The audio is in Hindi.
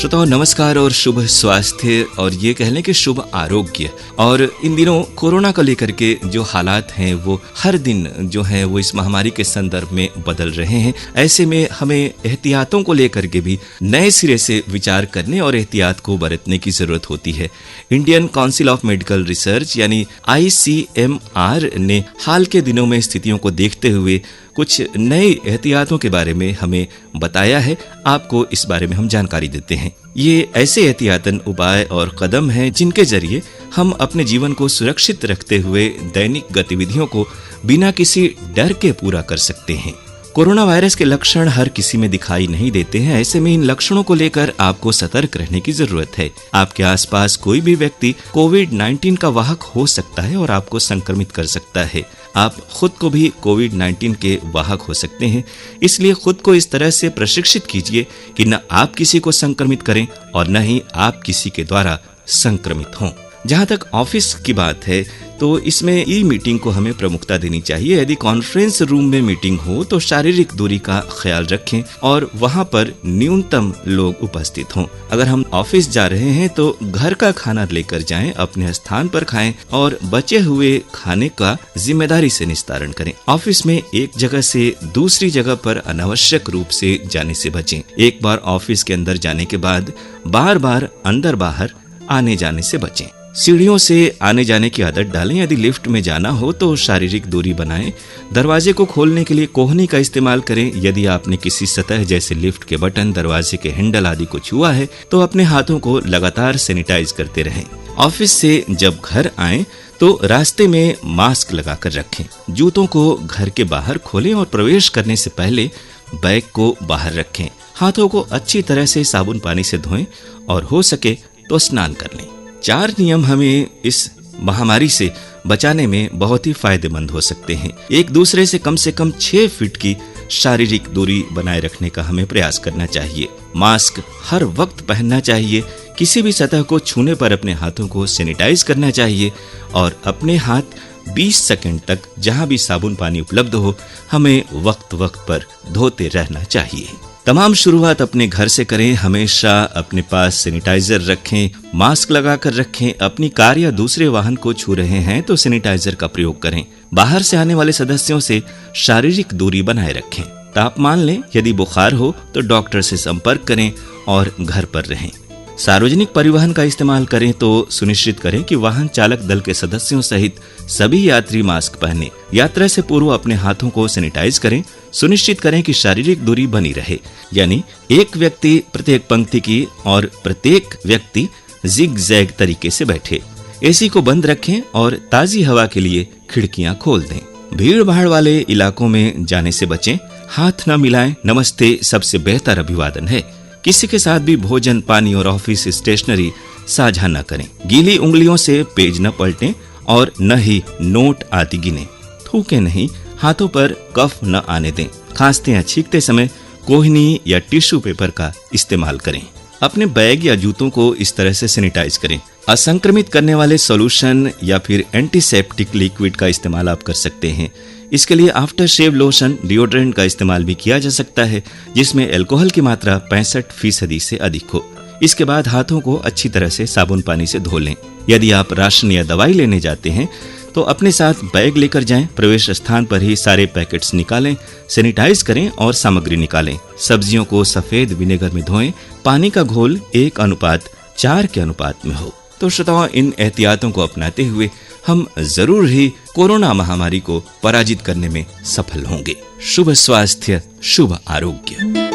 श्रोताओं नमस्कार और शुभ स्वास्थ्य और ये कह लें कि शुभ आरोग्य। और इन दिनों कोरोना को लेकर के जो हालात हैं वो हर दिन जो है वो इस महामारी के संदर्भ में बदल रहे हैं। ऐसे में हमें एहतियातों को लेकर के भी नए सिरे से विचार करने और एहतियात को बरतने की जरूरत होती है। Indian council of medical research यानी ICMR ने हाल के दिनों में स्थितियों को देखते हुए कुछ नए एहतियातों के बारे में हमें बताया है। आपको इस बारे में हम जानकारी देते हैं। ये ऐसे एहतियातन उपाय और कदम हैं जिनके जरिए हम अपने जीवन को सुरक्षित रखते हुए दैनिक गतिविधियों को बिना किसी डर के पूरा कर सकते हैं। कोरोना वायरस के लक्षण हर किसी में दिखाई नहीं देते हैं। ऐसे में इन लक्षणों को लेकर आपको सतर्क रहने की जरूरत है। आपके आसपास कोई भी व्यक्ति कोविड-19 का वाहक हो सकता है और आपको संक्रमित कर सकता है। आप खुद को भी कोविड-19 के वाहक हो सकते हैं। इसलिए खुद को इस तरह से प्रशिक्षित कीजिए कि न आप किसी को संक्रमित करें और न ही आप किसी के द्वारा संक्रमित हों। जहाँ तक ऑफिस की बात है तो इसमें ई मीटिंग को हमें प्रमुखता देनी चाहिए। यदि कॉन्फ्रेंस रूम में मीटिंग हो तो शारीरिक दूरी का ख्याल रखें और वहाँ पर न्यूनतम लोग उपस्थित हों। अगर हम ऑफिस जा रहे हैं तो घर का खाना लेकर जाएं, अपने स्थान पर खाएं और बचे हुए खाने का जिम्मेदारी से निस्तारण करें। ऑफिस में एक जगह से दूसरी जगह पर अनावश्यक रूप से जाने से बचें। एक बार ऑफिस के अंदर जाने के बाद बार बार अंदर बाहर आने जाने से बचें। सीढ़ियों से आने जाने की आदत डालें। यदि लिफ्ट में जाना हो तो शारीरिक दूरी बनाएं। दरवाजे को खोलने के लिए कोहनी का इस्तेमाल करें। यदि आपने किसी सतह जैसे लिफ्ट के बटन, दरवाजे के हैंडल आदि को छुआ है तो अपने हाथों को लगातार सैनिटाइज करते रहें। ऑफिस से जब घर आएं तो रास्ते में मास्क लगाकर रखें। जूतों को घर के बाहर खोलें और प्रवेश करने से पहले बैग को बाहर रखें। हाथों को अच्छी तरह से साबुन पानी से धोएं और हो सके तो स्नान कर लें। 4 नियम हमें इस महामारी से बचाने में बहुत ही फायदेमंद हो सकते हैं। एक दूसरे से कम 6 फीट की शारीरिक दूरी बनाए रखने का हमें प्रयास करना चाहिए। मास्क हर वक्त पहनना चाहिए। किसी भी सतह को छूने पर अपने हाथों को सैनिटाइज करना चाहिए और अपने हाथ 20 सेकंड तक जहां भी साबुन पानी उपलब्ध हो हमें वक्त वक्त पर धोते रहना चाहिए। तमाम शुरुआत अपने घर से करें। हमेशा अपने पास सैनिटाइजर रखें, मास्क लगाकर रखें। अपनी कार या दूसरे वाहन को छू रहे हैं तो सैनिटाइजर का प्रयोग करें। बाहर से आने वाले सदस्यों से शारीरिक दूरी बनाए रखें। तापमान लें। यदि बुखार हो तो डॉक्टर से संपर्क करें और घर पर रहें। सार्वजनिक परिवहन का इस्तेमाल करें तो सुनिश्चित करें कि वाहन चालक दल के सदस्यों सहित सभी यात्री मास्क पहने। यात्रा से पूर्व अपने हाथों को सैनिटाइज करें। सुनिश्चित करें कि शारीरिक दूरी बनी रहे, यानी एक व्यक्ति प्रत्येक पंक्ति की और प्रत्येक व्यक्ति जिग-जैग तरीके से बैठे। एसी को बंद रखें और ताजी हवा के लिए खिड़कियां खोल दें। भीड़ भाड़ वाले इलाकों में जाने से बचें। हाथ न मिलाएं। नमस्ते सबसे बेहतर अभिवादन है। किसी के साथ भी भोजन, पानी और ऑफिस स्टेशनरी साझा न करें। गीली उंगलियों से पेज न पलटें और न ही नोट आदि गिने। थूकें नहीं। हाथों पर कफ न आने दें। खांसते या छींकते समय कोहनी या टिश्यू पेपर का इस्तेमाल करें। अपने बैग या जूतों को इस तरह से सैनिटाइज करें। असंक्रमित करने वाले सॉल्यूशन या फिर एंटीसेप्टिक लिक्विड का इस्तेमाल आप कर सकते हैं। इसके लिए आफ्टर शेव लोशन, डिओड्रेंट का इस्तेमाल भी किया जा सकता है जिसमें अल्कोहल की मात्रा 65% से अधिक हो। इसके बाद हाथों को अच्छी तरह से साबुन पानी से धो लें। यदि आप राशन या दवाई लेने जाते हैं तो अपने साथ बैग लेकर जाएं। प्रवेश स्थान पर ही सारे पैकेट्स निकालें, सैनिटाइज करें और सामग्री निकालें। सब्जियों को सफेद विनेगर में धोएं। पानी का घोल 1:4 के अनुपात में हो। तो श्रोताओं, इन एहतियातों को अपनाते हुए हम जरूर ही कोरोना महामारी को पराजित करने में सफल होंगे। शुभ स्वास्थ्य, शुभ आरोग्य।